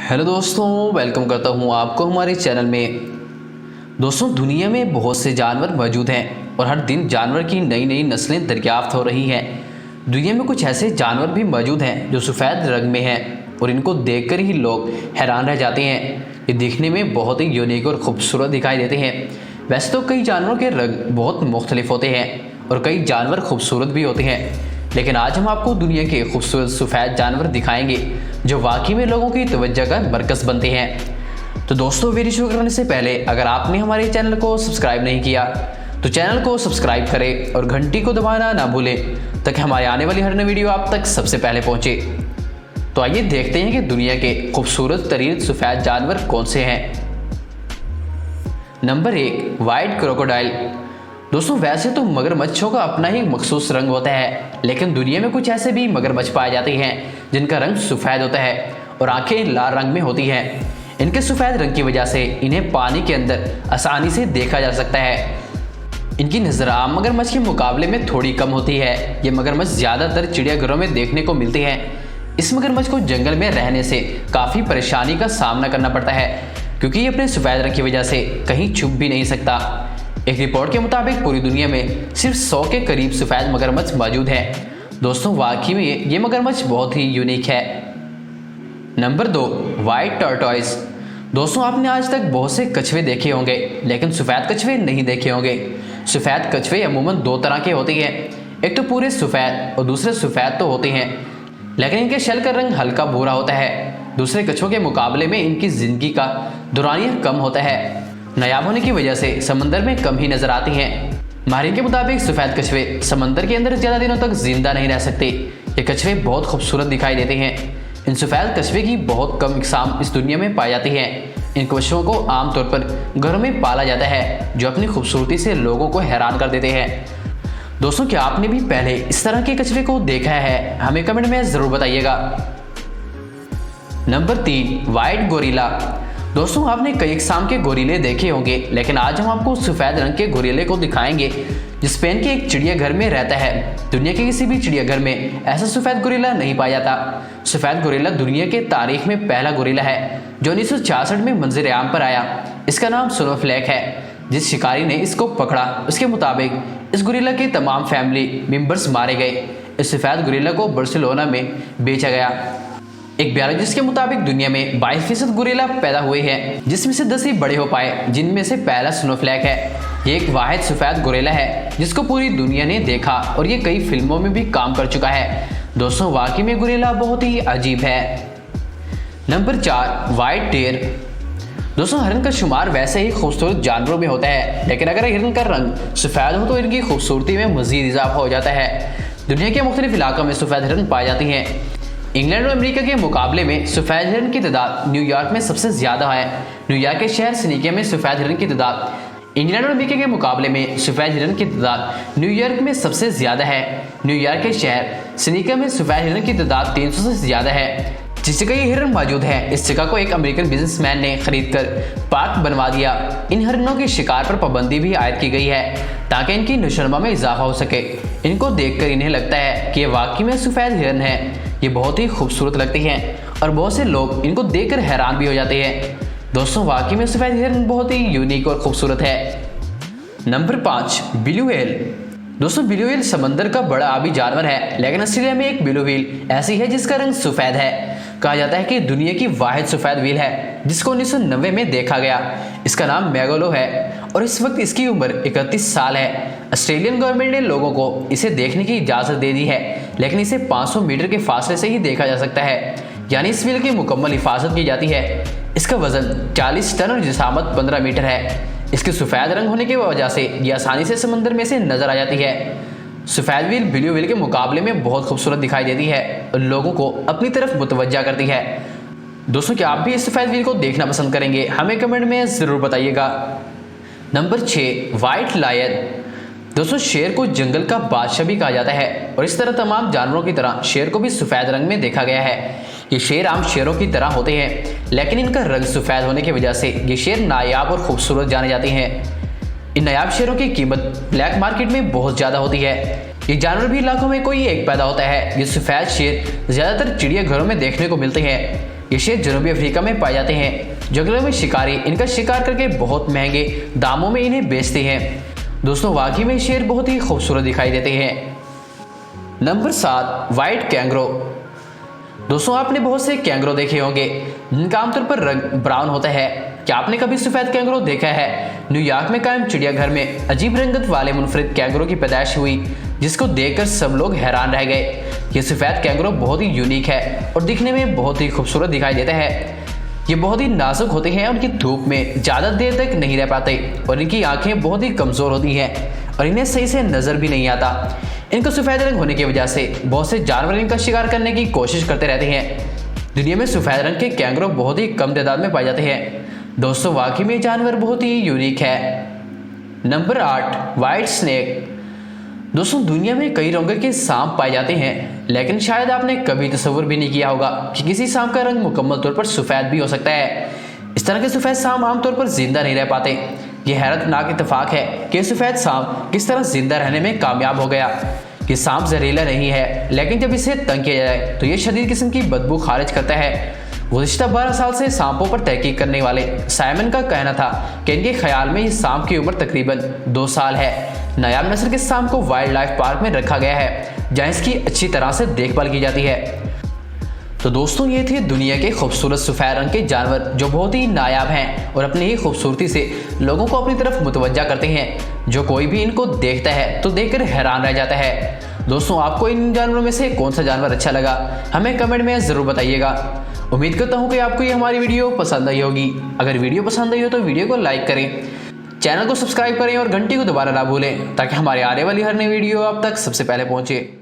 Hello दोस्तों, welcome करता हूं आपको हमारे चैनल में। दोस्तों, दुनिया में बहुत से जानवर मौजूद हैं और हर दिन जानवर की नई नई नस्लें दरियाफ्त हो रही हैं। दुनिया में कुछ ऐसे जानवर भी मौजूद हैं जो सफ़ेद रंग में हैं और इनको देखकर ही लोग हैरान रह जाते हैं। ये दिखने में बहुत ही यूनिक और ख़ूबसूरत दिखाई देते हैं। वैसे तो कई जानवरों के रंग बहुत मुख्तलिफ होते हैं और कई जानवर खूबसूरत भी होते हैं, लेकिन आज हम आपको दुनिया के खूबसूरत सफ़ेद जानवर दिखाएंगे जो वाकई में लोगों की तवज्जो का मरकज़ बनते हैं। तो दोस्तों, वीडियो शुरू करने से पहले अगर आपने हमारे चैनल को सब्सक्राइब नहीं किया तो चैनल को सब्सक्राइब करें और घंटी को दबाना ना भूलें ताकि हमारे आने वाली हर नई वीडियो आप तक सबसे पहले पहुंचे। तो आइए देखते हैं कि दुनिया के खूबसूरत तरीन सफ़ेद जानवर कौन से हैं। Number 1, white crocodile. दोस्तों, वैसे तो मगरमच्छों का अपना ही मखसूस रंग होता है, लेकिन दुनिया में कुछ ऐसे भी मगरमच्छ पाए जाते हैं जिनका रंग सफ़ेद होता है और आंखें लाल रंग में होती हैं। इनके सफ़ेद रंग की वजह से इन्हें पानी के अंदर आसानी से देखा जा सकता है। इनकी नज़र आम मगरमच्छ के मुकाबले में थोड़ी कम होती है। ये मगरमच्छ ज़्यादातर चिड़ियाघरों में देखने को मिलते हैं। इस मगरमच्छ को जंगल में रहने से काफ़ी परेशानी का सामना करना पड़ता है क्योंकि ये अपने सफ़ेद रंग की वजह से कहीं छुप भी नहीं सकता। एक रिपोर्ट के मुताबिक पूरी दुनिया में सिर्फ 100 के करीब सफ़ेद मगरमच्छ मौजूद हैं। दोस्तों, वाकई में ये मगरमच्छ बहुत ही यूनिक है। Number 2, white tortoise. दोस्तों, आपने आज तक बहुत से कछुए देखे होंगे लेकिन सफ़ेद कछुए नहीं देखे होंगे। सफ़ेद कछुए अमूमन दो तरह के होते हैं, एक तो पूरे सफ़ेद और दूसरे सफ़ेद तो होते हैं, लेकिन इनके शल का रंग हल्का भूरा होता है। दूसरे कछुओं के मुकाबले में इनकी ज़िंदगी का दौरानिया कम होता है। नायाब होने की वजह से समंदर में कम ही नजर आती हैं। माहिरीन के मुताबिक सफ़ेद कछुए समंदर के अंदर ज़्यादा दिनों तक जिंदा नहीं रह सकते। ये कछुए बहुत खूबसूरत दिखाई देते हैं। इन सफ़ेद कछुए की बहुत कम इकसाम इस दुनिया में पाई जाती हैं। इन कछुओं को आमतौर पर घरों में पाला जाता है जो अपनी खूबसूरती से लोगों को हैरान कर देते हैं। दोस्तों, क्या आपने भी पहले इस तरह के कछुए को देखा है? हमें कमेंट में ज़रूर बताइएगा। Number 3, white gorilla. दोस्तों, आपने कई इकसाम के गोरिल्ले देखे होंगे, लेकिन आज हम आपको सफ़ेद रंग के गोरिल्ले को दिखाएंगे जो स्पेन के एक चिड़ियाघर में रहता है। दुनिया के किसी भी चिड़ियाघर में ऐसा सफ़ेद गोरिल्ला नहीं पाया जाता। सफ़ेद गोरिल्ला दुनिया के तारीख में पहला गोरिल्ला है जो 1966 में मंजर आम पर आया। इसका नाम स्नोफ्लेक है। जिस शिकारी ने इसको पकड़ा उसके मुताबिक इस गोरिल्ला के तमाम फैमिली मेंबर्स मारे गए। इस सफ़ेद गोरिल्ला को बार्सिलोना में बेचा गया। एक बायोलॉजिस्ट के मुताबिक दुनिया में 22% गोरिल्ला पैदा हुए हैं, जिसमें से 10 ही बड़े हो पाए, जिनमें से पहला स्नोफ्लेक है। ये एक वाहिद सफ़ेद गोरिल्ला है जिसको पूरी दुनिया ने देखा और ये कई फिल्मों में भी काम कर चुका है। दोस्तों, वाकई में गोरिल्ला बहुत ही अजीब है। Number 4, white deer. दोस्तों, हिरन का शुमार वैसे ही खूबसूरत जानवरों में होता है, लेकिन अगर हिरन का रंग सफ़ेद हो तो इनकी खूबसूरती में मज़ीद इजाफा हो जाता है। दुनिया के मुख्तलिफ इलाकों में सफ़ेद हिरन पाई जाती हैं। इंग्लैंड और अमेरिका के मुकाबले में सफ़ेद हिरन की तादाद न्यूयॉर्क में सबसे ज़्यादा है। न्यूयॉर्क के शहर सिनिका में सफ़ेद हिरन की तादाद इंग्लैंड और अमेरिका के मुकाबले में सफ़ेद हिरन की तादाद न्यूयॉर्क में सबसे ज़्यादा है। न्यूयॉर्क के शहर सिनिका में सफ़ेद हिरन की तादाद 300 से ज़्यादा है। जिस जगह ये हिरन मौजूद है इस जगह को एक अमेरिकन बिजनेसमैन ने खरीद कर पार्क बनवा दिया। इन हिरनों के शिकार पर पाबंदी भी आयद की गई है ताकि इनकी नशोनुमा में इजाफा हो सके। इनको देखकर इन्हें लगता है कि ये वाकई में सफ़ेद हिरन है। ये बहुत ही खूबसूरत लगती हैं और बहुत से लोग इनको देखकर हैरान भी हो जाते हैं। दोस्तों, वाकई में सफ़ेद हिरन बहुत ही यूनिक और खूबसूरत है। Number 5, blue whale. दोस्तों, ब्लू व्हेल समंदर का बड़ा आबी जानवर है, लेकिन ऑस्ट्रेलिया में एक ब्लू व्हेल ऐसी है जिसका रंग सफ़ेद है। कहा जाता है कि दुनिया की वाहिद सफ़ेद व्हेल है जिसको 1990 में देखा गया। इसका नाम मैगोलो है और इस वक्त इसकी उम्र 31 साल है। ऑस्ट्रेलियन गवर्नमेंट ने लोगों को इसे देखने की इजाज़त दे दी है, लेकिन इसे 500 मीटर के फासले से ही देखा जा सकता है, यानी इस व्हेल की मुकम्मल हिफाजत की जाती है। इसका वजन 40 टन और जिसामत 15 मीटर है। इसके सफ़ेद रंग होने की वजह से ये आसानी से समंदर में से नजर आ जाती है। सफ़ेद व्हेल ब्लू व्हेल के मुकाबले में बहुत खूबसूरत दिखाई देती है और लोगों को अपनी तरफ मुतवज्जा करती है। दोस्तों, क्या आप भी इस सफ़ेद व्हेल को देखना पसंद करेंगे? हमें कमेंट में ज़रूर बताइएगा। Number 6, white lion. दोस्तों, शेर को जंगल का बादशाह भी कहा जाता है और इस तरह तमाम जानवरों की तरह शेर को भी सफ़ेद रंग में देखा गया है। ये शेर आम शेरों की तरह होते हैं, लेकिन इनका रंग सफ़ेद होने की वजह से ये शेर नायाब और खूबसूरत जाने जाते हैं। इन नायाब शेरों की कीमत ब्लैक मार्केट में बहुत ज़्यादा होती है। ये जानवर भी इलाकों में कोई एक पैदा होता है। ये सफ़ेद शेर ज़्यादातर चिड़ियाघरों में देखने को मिलते हैं। ये शेर जनूबी अफ्रीका में पाए जाते हैं। जंगलों में शिकारी इनका शिकार करके बहुत महंगे दामों में इन्हें बेचते हैं। दोस्तों वाकई में शेर बहुत ही खूबसूरत दिखाई देते हैं। Number 7, white kangaroo. दोस्तों आपने बहुत से कैंगरो देखे होंगे जिनका आमतौर पर रंग ब्राउन होता है। क्या आपने कभी सफेद कैंगरो देखा है? न्यूयॉर्क में कायम चिड़ियाघर में अजीब रंगत वाले मुनफरिद कैंगरो की पैदाइश हुई, जिसको देखकर सब लोग हैरान रह गए। ये सफेद कैंगरो बहुत ही यूनिक है और दिखने में बहुत ही खूबसूरत दिखाई देता है। ये बहुत ही नाजुक होते हैं, उनकी धूप में ज़्यादा देर तक नहीं रह पाते और इनकी आंखें बहुत ही कमज़ोर होती हैं और इन्हें सही से नज़र भी नहीं आता। इनका सफ़ेद रंग होने की वजह से बहुत से जानवर इनका शिकार करने की कोशिश करते रहते हैं। दुनिया में सफ़ेद रंग के कैंगरो बहुत ही कम तादाद में पाए जाते हैं। दोस्तों वाकई में जानवर बहुत ही यूनिक है। Number 8, white snake. दोस्तों दुनिया में कई रंगों के सांप पाए जाते हैं, लेकिन शायद आपने कभी तस्वुर भी नहीं किया होगा कि किसी सांप का रंग मुकम्मल तौर पर सफ़ेद भी हो सकता है। इस तरह के सफ़ेद सांप आमतौर पर जिंदा नहीं रह पाते। यह हैरतनाक इत्तेफाक है कि सफ़ेद सांप किस तरह जिंदा रहने में कामयाब हो गया। ये सांप जहरीला नहीं है, लेकिन जब इसे तंग किया जाए तो ये शदीद किस्म की बदबू खारिज करता है। गुज़िश्ता 12 साल से सांपों पर तहकीक करने वाले साइमन का कहना था कि इनके ख्याल में इस सांप की उम्र तकरीबन 2 साल है। नायाब नस्ल के सांप को वाइल्ड लाइफ पार्क में रखा गया है, जहाँ इसकी अच्छी तरह से देखभाल की जाती है। तो दोस्तों ये थे दुनिया के खूबसूरत सफ़ेद रंग के जानवर जो बहुत ही नायाब हैं और अपनी ही खूबसूरती से लोगों को अपनी तरफ मुतवज्जा करते हैं। जो कोई भी इनको देखता है तो देखकर हैरान रह जाता है। दोस्तों आपको इन जानवरों में से कौन सा जानवर अच्छा लगा, हमें कमेंट में ज़रूर बताइएगा। उम्मीद करता हूँ कि आपको ये हमारी वीडियो पसंद आई होगी। अगर वीडियो पसंद आई हो तो वीडियो को लाइक करें, चैनल को सब्सक्राइब करें और घंटी को दोबारा ना भूलें ताकि हमारे आने वाली हर नई वीडियो आप तक सबसे पहले पहुँचे।